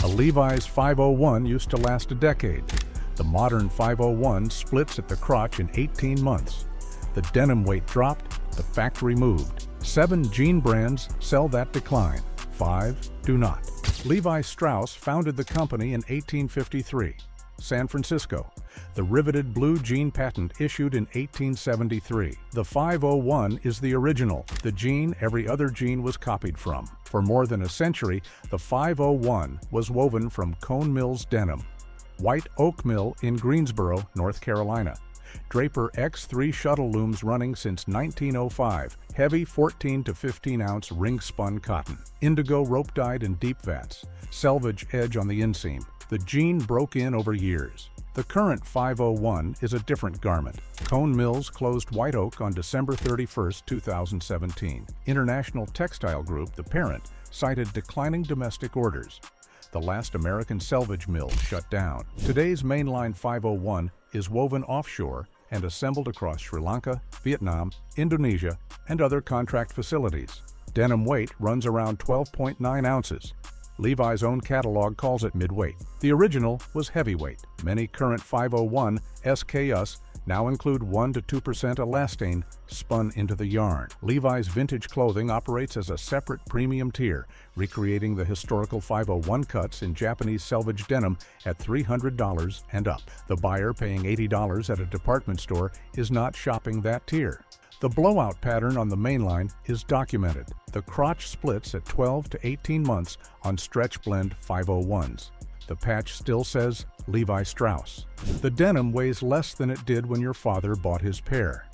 A Levi's 501 used to last a decade. The modern 501 splits at the crotch in 18 months. The denim weight dropped, the factory moved. 7 jean brands sell that decline. 5 do not. Levi Strauss founded the company in 1853. San Francisco. The riveted blue jean patent issued in 1873. The 501 is the original, the jean every other jean was copied from. For more than a century, the 501 was woven from Cone Mill's denim. White Oak Mill in Greensboro, North Carolina. Draper X3 shuttle looms running since 1905. Heavy 14 to 15 ounce ring-spun cotton. Indigo rope-dyed in deep vats. Selvage edge on the inseam. The jean broke in over years. The current 501 is a different garment. Cone Mills closed White Oak on December 31, 2017. International Textile Group, the parent, cited declining domestic orders. The last American selvage mill shut down. Today's mainline 501 is woven offshore and assembled across Sri Lanka, Vietnam, Indonesia, and other contract facilities. Denim weight runs around 12.9 ounces. Levi's own catalog calls it midweight. The original was heavyweight. Many current 501 SKUs now include 1 to 2% elastane spun into the yarn. Levi's vintage clothing operates as a separate premium tier, recreating the historical 501 cuts in Japanese selvage denim at $300 and up. The buyer paying $80 at a department store is not shopping that tier. The blowout pattern on the mainline is documented. The crotch splits at 12 to 18 months on stretch blend 501s. The patch still says Levi Strauss. The denim weighs less than it did when your father bought his pair.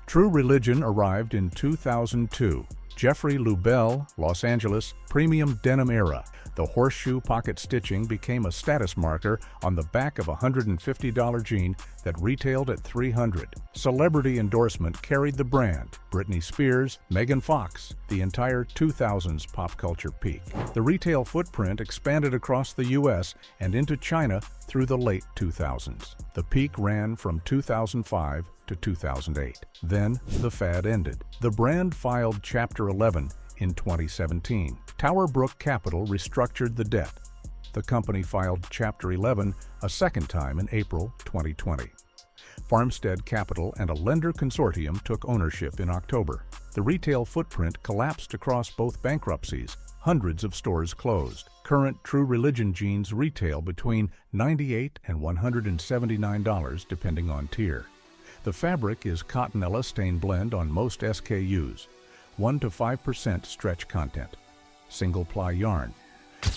True Religion arrived in 2002. Jeffrey Lubell, Los Angeles, premium denim era. The horseshoe pocket stitching became a status marker on the back of a $150 jean that retailed at $300. Celebrity endorsement carried the brand. Britney Spears, Megan Fox, the entire 2000s pop culture peak. The retail footprint expanded across the U.S. and into China through the late 2000s. The peak ran from 2005 to 2008. Then, the fad ended. The brand filed Chapter 11 in 2017. TowerBrook Capital restructured the debt. The company filed Chapter 11 a second time in April 2020. Farmstead Capital and a lender consortium took ownership in October. The retail footprint collapsed across both bankruptcies. Hundreds of stores closed. Current True Religion jeans retail between $98 and $179 depending on tier. The fabric is cotton-elastane blend on most SKUs. 1 to 5% stretch content. Single-ply yarn.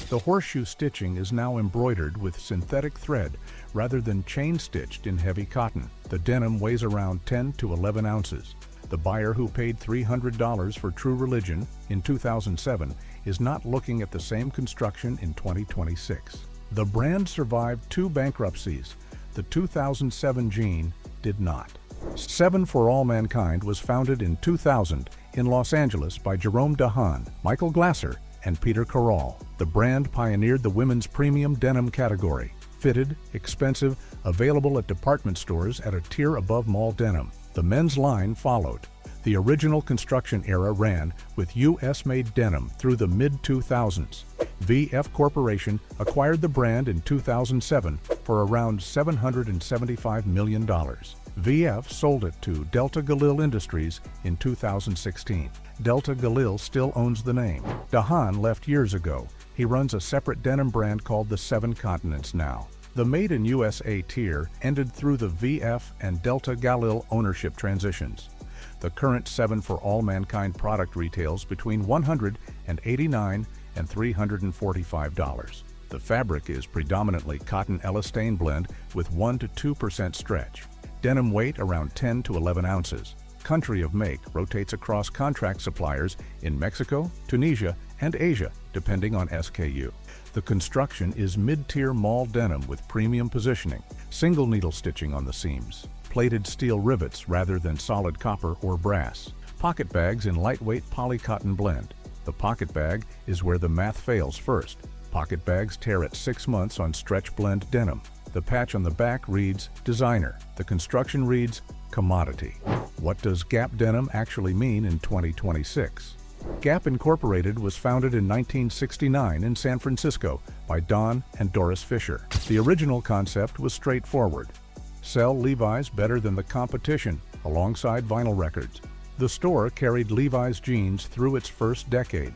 The horseshoe stitching is now embroidered with synthetic thread rather than chain-stitched in heavy cotton. The denim weighs around 10 to 11 ounces. The buyer who paid $300 for True Religion in 2007 is not looking at the same construction in 2026. The brand survived 2 bankruptcies. The 2007 jean did not. 7 for All Mankind was founded in 2000 in Los Angeles by Jerome Dahan, Michael Glasser, and Peter Corral. The brand pioneered the women's premium denim category. Fitted, expensive, available at department stores at a tier above mall denim. The men's line followed. The original construction era ran with U.S.-made denim through the mid-2000s. VF Corporation acquired the brand in 2007 for around $775 million. VF sold it to Delta Galil Industries in 2016. Delta Galil still owns the name. Dahan left years ago. He runs a separate denim brand called the 7 Continents now. The Made in USA tier ended through the VF and Delta Galil ownership transitions. The current 7 for All Mankind product retails between $189 and $345. The fabric is predominantly cotton-elastane blend with 1 to 2% stretch. Denim weight around 10 to 11 ounces. Country of make rotates across contract suppliers in Mexico, Tunisia, and Asia, depending on SKU. The construction is mid-tier mall denim with premium positioning, single needle stitching on the seams, plated steel rivets rather than solid copper or brass, pocket bags in lightweight polycotton blend. The pocket bag is where the math fails first. Pocket bags tear at 6 months on stretch blend denim. The patch on the back reads designer. The construction reads commodity. What does Gap denim actually mean in 2026? Gap Incorporated was founded in 1969 in San Francisco by Don and Doris Fisher. The original concept was straightforward: sell Levi's better than the competition alongside vinyl records. The store carried Levi's jeans through its first decade.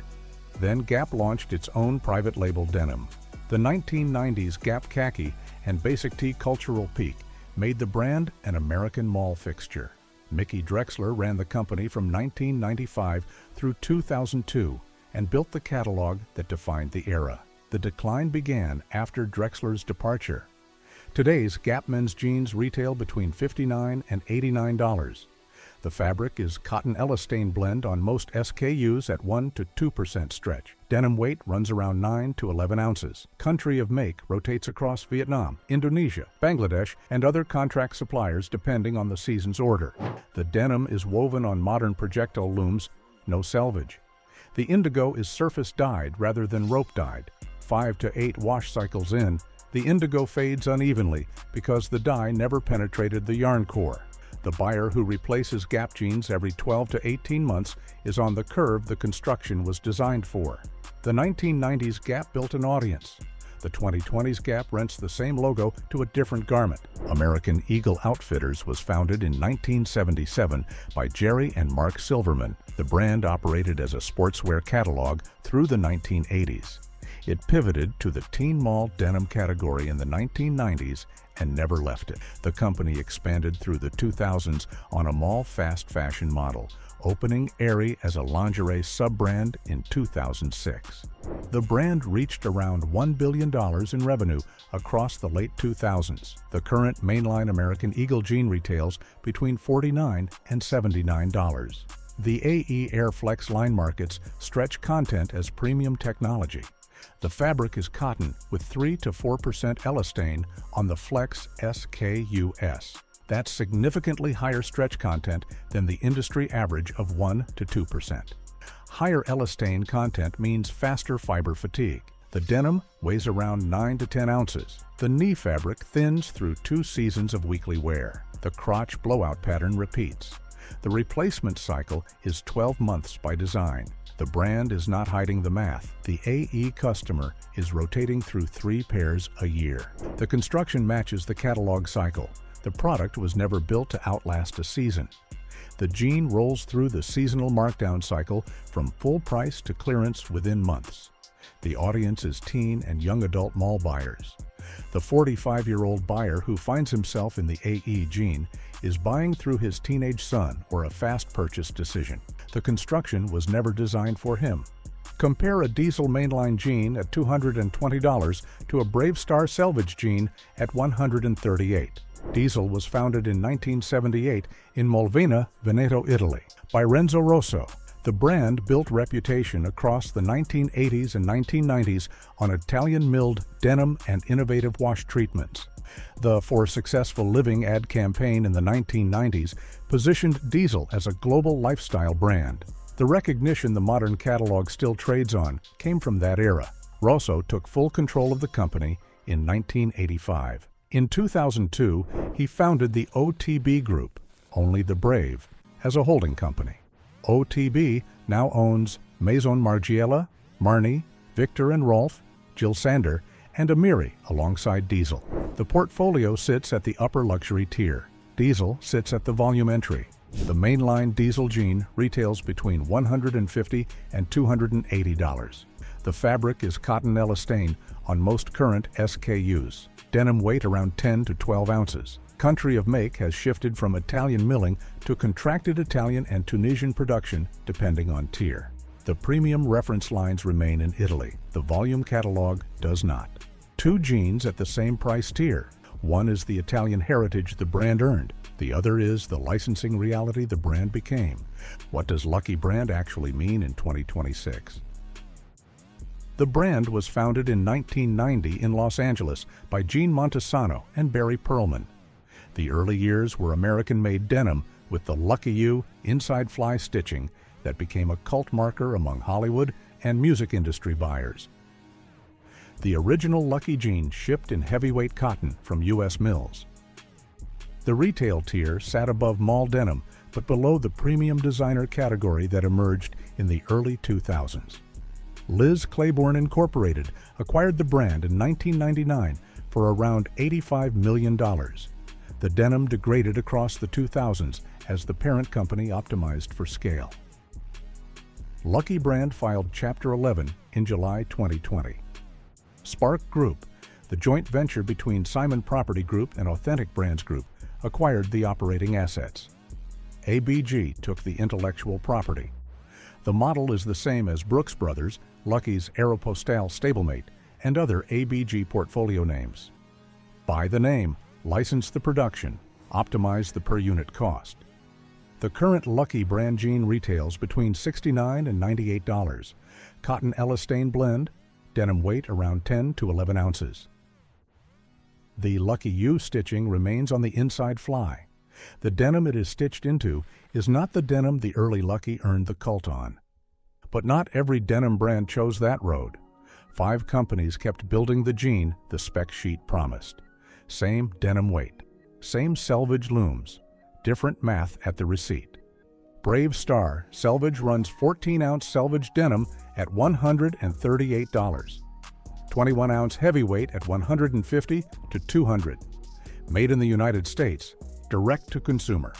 Then Gap launched its own private label denim. The 1990s Gap khaki and basic tee cultural peak made the brand an American mall fixture. Mickey Drexler ran the company from 1995 through 2002 and built the catalog that defined the era. The decline began after Drexler's departure. Today's Gap men's jeans retail between $59 and $89. The fabric is cotton-elastane blend on most SKUs at 1 to 2% stretch. Denim weight runs around 9 to 11 ounces. Country of make rotates across Vietnam, Indonesia, Bangladesh, and other contract suppliers depending on the season's order. The denim is woven on modern projectile looms, no selvage. The indigo is surface dyed rather than rope dyed. 5 to 8 wash cycles in, the indigo fades unevenly because the dye never penetrated the yarn core. The buyer who replaces Gap jeans every 12 to 18 months is on the curve the construction was designed for. The 1990s Gap built an audience. The 2020s Gap rents the same logo to a different garment. American Eagle Outfitters was founded in 1977 by Jerry and Mark Silverman. The brand operated as a sportswear catalog through the 1980s. It pivoted to the teen mall denim category in the 1990s and never left it. The company expanded through the 2000s on a mall fast fashion model, opening Aerie as a lingerie sub-brand in 2006. The brand reached around $1 billion in revenue across the late 2000s. The current mainline American Eagle jean retails between $49 and $79. The AE Airflex line markets stretch content as premium technology. The fabric is cotton with 3 to 4% elastane on the Flex SKUS. That's significantly higher stretch content than the industry average of 1 to 2%. Higher elastane content means faster fiber fatigue. The denim weighs around 9 to 10 ounces. The knee fabric thins through 2 seasons of weekly wear. The crotch blowout pattern repeats. The replacement cycle is 12 months by design. The brand is not hiding the math. The AE customer is rotating through 3 pairs a year. The construction matches the catalog cycle. The product was never built to outlast a season. The jean rolls through the seasonal markdown cycle from full price to clearance within months. The audience is teen and young adult mall buyers. The 45-year-old buyer who finds himself in the AE jean is buying through his teenage son or a fast purchase decision. The construction was never designed for him. Compare a diesel mainline jean at $220 to a Brave Star selvage jean at $138. Diesel was founded in 1978 in Molvena, Veneto, Italy, by Renzo Rosso. The brand built reputation across the 1980s and 1990s on Italian-milled denim and innovative wash treatments. The For Successful Living ad campaign in the 1990s positioned Diesel as a global lifestyle brand. The recognition the modern catalog still trades on came from that era. Rosso took full control of the company in 1985. In 2002, he founded the OTB Group, Only the Brave, as a holding company. OTB now owns Maison Margiela, Marni, Victor and Rolf, Jill Sander, and Amiri alongside Diesel. The portfolio sits at the upper luxury tier. Diesel sits at the volume entry. The mainline Diesel jean retails between $150 and $280. The fabric is cotton-elastane on most current SKUs. Denim weight around 10 to 12 ounces. Country of make has shifted from Italian milling to contracted Italian and Tunisian production depending on tier. The premium reference lines remain in Italy. The volume catalog does not. 2 jeans at the same price tier. One is the Italian heritage the brand earned. The other is the licensing reality the brand became. What does Lucky Brand actually mean in 2026? The brand was founded in 1990 in Los Angeles by Gene Montesano and Barry Pearlman. The early years were American-made denim with the Lucky You inside fly stitching that became a cult marker among Hollywood and music industry buyers. The original Lucky jean shipped in heavyweight cotton from U.S. mills. The retail tier sat above mall denim, but below the premium designer category that emerged in the early 2000s. Liz Claiborne Incorporated acquired the brand in 1999 for around $85 million. The denim degraded across the 2000s as the parent company optimized for scale. Lucky Brand filed Chapter 11 in July 2020. Spark Group, the joint venture between Simon Property Group and Authentic Brands Group, acquired the operating assets. ABG took the intellectual property. The model is the same as Brooks Brothers, Lucky's Aeropostale stablemate, and other ABG portfolio names. Buy the name, license the production, optimize the per-unit cost. The current Lucky brand jean retails between $69 and $98. Cotton-elastane blend, denim weight around 10 to 11 ounces. The Lucky U stitching remains on the inside fly. The denim it is stitched into is not the denim the early Lucky earned the cult on. But not every denim brand chose that road. 5 companies kept building the jean the spec sheet promised. Same denim weight, same selvage looms, different math at the receipt. Brave Star Selvage runs 14-ounce selvage denim at $138. 21-ounce heavyweight at $150 to $200. Made in the United States, direct to consumer.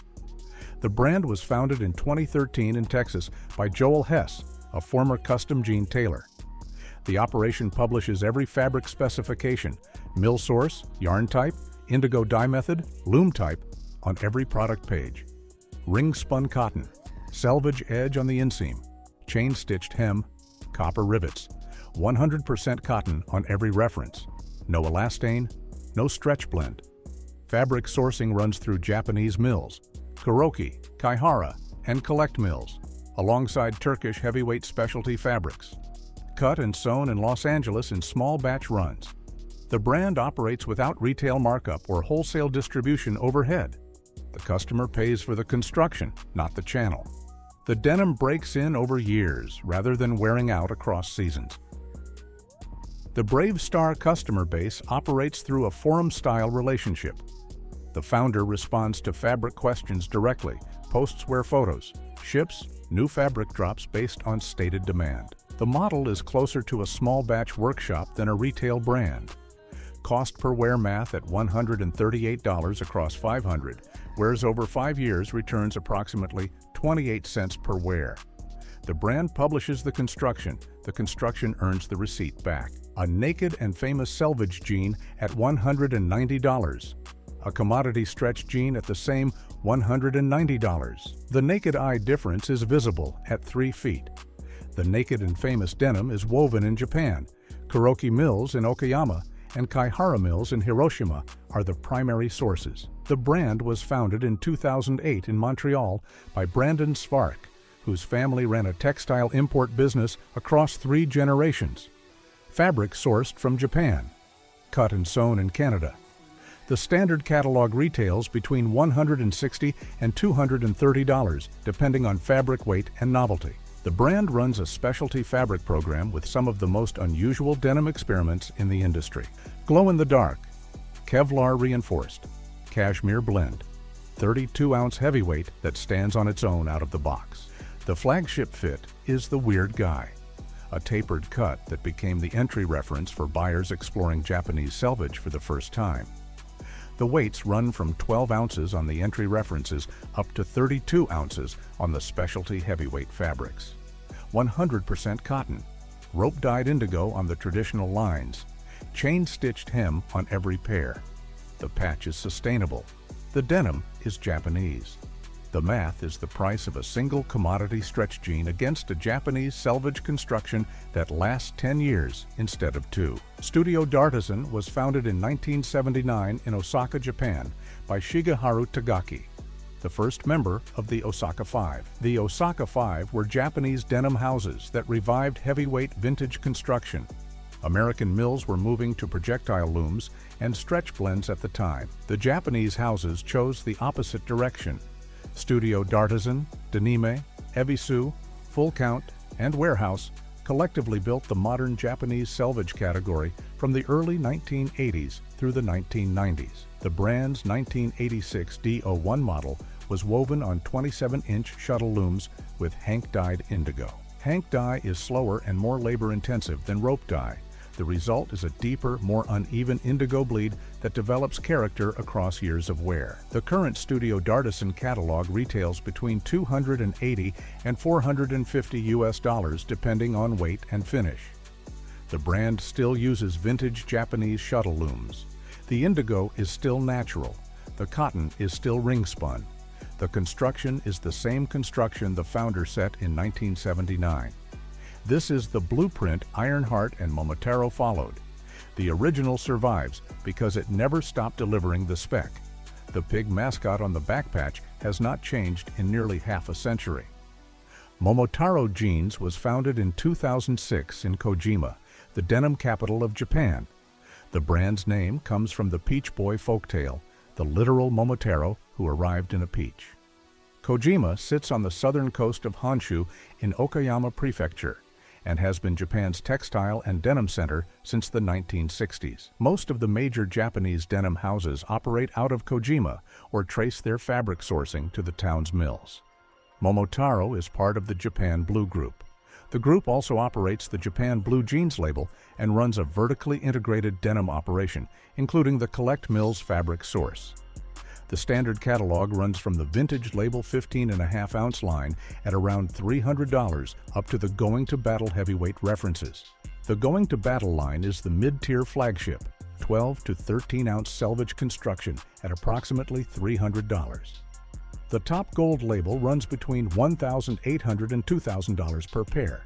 The brand was founded in 2013 in Texas by Joel Hess, a former custom jean tailor. The operation publishes every fabric specification, mill source, yarn type, indigo dye method, loom type, on every product page. Ring-spun cotton, selvage edge on the inseam, chain-stitched hem, copper rivets, 100% cotton on every reference, no elastane, no stretch blend. Fabric sourcing runs through Japanese mills, Kuroki, Kaihara, and Collect mills, alongside Turkish heavyweight specialty fabrics. Cut and sewn in Los Angeles in small batch runs. The brand operates without retail markup or wholesale distribution overhead. The customer pays for the construction, not the channel. The denim breaks in over years rather than wearing out across seasons. The Brave Star customer base operates through a forum-style relationship. The founder responds to fabric questions directly, posts wear photos, ships new fabric drops based on stated demand. The model is closer to a small batch workshop than a retail brand. Cost per wear math at $138 across 500, wears over 5 years returns approximately 28 cents per wear. The brand publishes the construction earns the receipt back. A naked and famous selvage jean at $190. A commodity stretch jean at the same $190. The naked eye difference is visible at 3 feet. The naked and famous denim is woven in Japan. Kuroki mills in Okayama and Kaihara mills in Hiroshima are the primary sources. The brand was founded in 2008 in Montreal by Brandon Svark, whose family ran a textile import business across 3 generations. Fabric sourced from Japan. Cut and sewn in Canada. The standard catalog retails between $160 and $230, depending on fabric weight and novelty. The brand runs a specialty fabric program with some of the most unusual denim experiments in the industry. Glow-in-the-dark, Kevlar reinforced, cashmere blend, 32-ounce heavyweight that stands on its own out of the box. The flagship fit is the Weird Guy, a tapered cut that became the entry reference for buyers exploring Japanese selvage for the first time. The weights run from 12 ounces on the entry references up to 32 ounces on the specialty heavyweight fabrics. 100% cotton, rope-dyed indigo on the traditional lines, chain-stitched hem on every pair. The patch is sustainable. The denim is Japanese. The math is the price of a single commodity stretch jean against a Japanese selvage construction that lasts 10 years instead of 2. Studio D'Artisan was founded in 1979 in Osaka, Japan by Shigeharu Tagaki, the first member of the Osaka Five. The Osaka Five were Japanese denim houses that revived heavyweight vintage construction. American mills were moving to projectile looms and stretch blends at the time. The Japanese houses chose the opposite direction. Studio D'Artisan, Denim, Ebisu, Full Count, and Warehouse collectively built the modern Japanese selvage category from the early 1980s through the 1990s. The brand's 1986 D01 model was woven on 27-inch shuttle looms with hank-dyed indigo. Hank dye is slower and more labor-intensive than rope dye. The result is a deeper, more uneven indigo bleed that develops character across years of wear. The current Studio Dartisan catalog retails between $280 and $450 US depending on weight and finish. The brand still uses vintage Japanese shuttle looms. The indigo is still natural. The cotton is still ring-spun. The construction is the same construction the founder set in 1979. This is the blueprint Ironheart and Momotaro followed. The original survives because it never stopped delivering the spec. The pig mascot on the back patch has not changed in nearly half a century. Momotaro Jeans was founded in 2006 in Kojima, the denim capital of Japan. The brand's name comes from the Peach Boy folktale, the literal Momotaro who arrived in a peach. Kojima sits on the southern coast of Honshu in Okayama Prefecture and has been Japan's textile and denim center since the 1960s. Most of the major Japanese denim houses operate out of Kojima or trace their fabric sourcing to the town's mills. Momotaro is part of the Japan Blue Group. The group also operates the Japan Blue Jeans label and runs a vertically integrated denim operation, including the Collect Mills fabric source. The standard catalog runs from the vintage label 15.5-ounce line at around $300 up to the Going to Battle heavyweight references. The Going to Battle line is the mid-tier flagship, 12 to 13-ounce selvage construction at approximately $300. The top gold label runs between $1,800 and $2,000 per pair.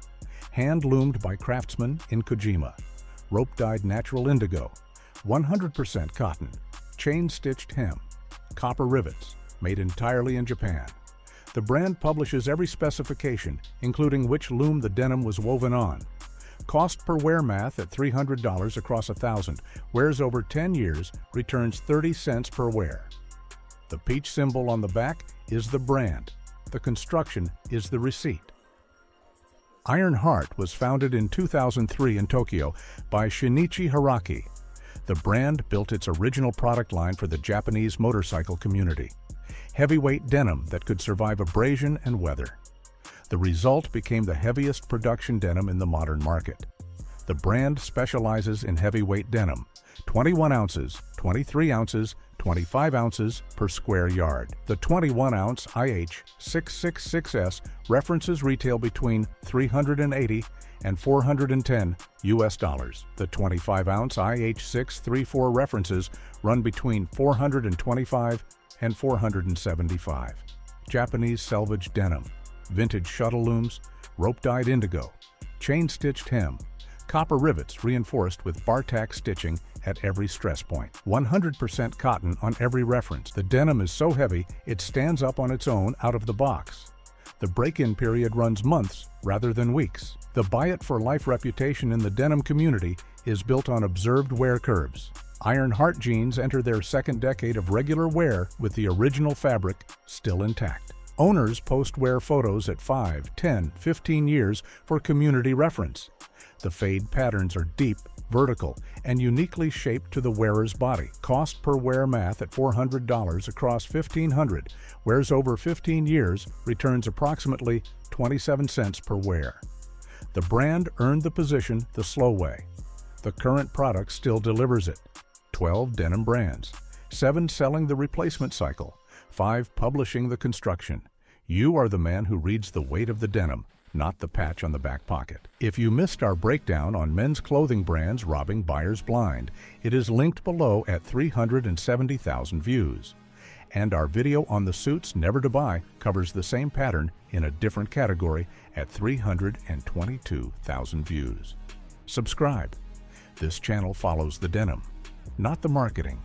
Hand-loomed by craftsmen in Kojima. Rope-dyed natural indigo. 100% cotton. Chain-stitched hem. Copper rivets, made entirely in Japan. The brand publishes every specification, including which loom the denim was woven on. Cost per wear math at $300 across 1,000, wears over 10 years, returns 30 cents per wear. The peach symbol on the back is the brand. The construction is the receipt. Ironheart was founded in 2003 in Tokyo by Shinichi Haraki. The brand built its original product line for the Japanese motorcycle community. Heavyweight denim that could survive abrasion and weather. The result became the heaviest production denim in the modern market. The brand specializes in heavyweight denim, 21 ounces, 23 ounces, 25 ounces per square yard. The 21-ounce IH666S references retail between $380 and $410 US. The 25-ounce IH634 references run between $425 and $475. Japanese selvage denim, vintage shuttle looms, rope-dyed indigo, chain-stitched hem, copper rivets reinforced with bar-tack stitching at every stress point. 100% cotton on every reference. The denim is so heavy it stands up on its own out of the box. The break-in period runs months rather than weeks. The buy-it-for-life reputation in the denim community is built on observed wear curves. Ironheart jeans enter their second decade of regular wear with the original fabric still intact. Owners post wear photos at 5, 10, 15 years for community reference. The fade patterns are deep, vertical, and uniquely shaped to the wearer's body. Cost per wear math at $400 across 1,500, wears over 15 years, returns approximately 27 cents per wear. The brand earned the position the slow way. The current product still delivers it. 12 denim brands, 7 selling the replacement cycle, 5 publishing the construction. You are the man who reads the weight of the denim, not the patch on the back pocket. If you missed our breakdown on men's clothing brands robbing buyers blind, it is linked below at 370,000 views. And our video on the suits never to buy covers the same pattern in a different category at 322,000 views. Subscribe. This channel follows the denim, not the marketing.